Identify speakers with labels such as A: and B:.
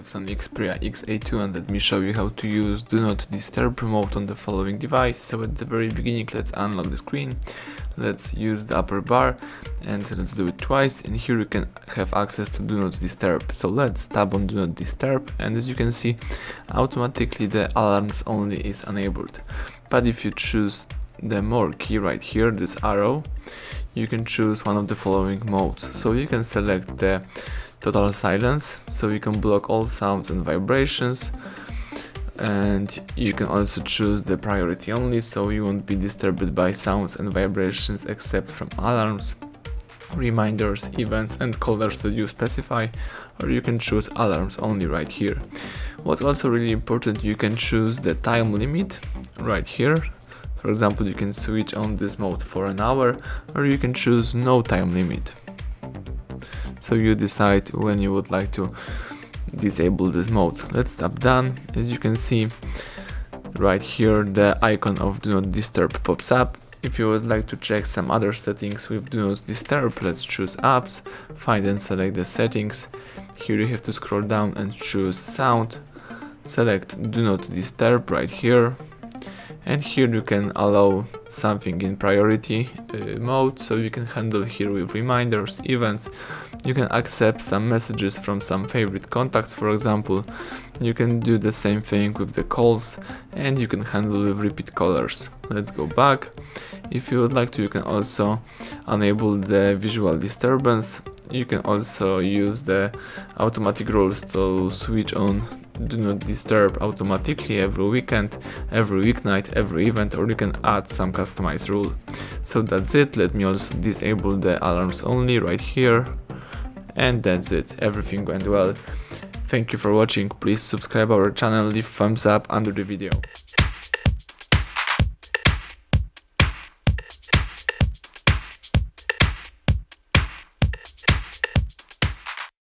A: have SONY Xperia XA2 and let me show you how to use Do Not Disturb mode on the following device. So at the very beginning, let's unlock the screen, let's use the upper bar and let's do it twice, and here you can have access to Do Not Disturb. So let's tap on Do Not Disturb, and as you can see, automatically the alarms only is enabled. But if you choose the more key right here, this arrow, you can choose one of the following modes. So you can select the total silence, so you can block all sounds and vibrations, and you can also choose the priority only, so you won't be disturbed by sounds and vibrations except from alarms, reminders, events and colors that you specify, or you can choose alarms only right here. What's also really important, you can choose the time limit right here. For example, you can switch on this mode for an hour, or you can choose no time limit. So you decide when you would like to disable this mode. Let's tap done. As you can see right here, the icon of Do Not Disturb pops up. If you would like to check some other settings with Do Not Disturb, let's choose apps, find and select the settings. Here you have to scroll down and choose sound, select Do Not Disturb right here. And here you can allow something in priority mode, so you can handle here with reminders, events. You can accept some messages from some favorite contacts, for example. You can do the same thing with the calls, and you can handle with repeat callers. Let's go back. If you would like to, you can also enable the visual disturbance. You can also use the automatic rules to switch on Do Not Disturb automatically every weekend, every weeknight, every event, or you can add some customized rule. So that's it. Let me also disable the alarms only right here, and that's it. Everything went well. Thank you for watching. Please subscribe our channel, leave thumbs up under the video.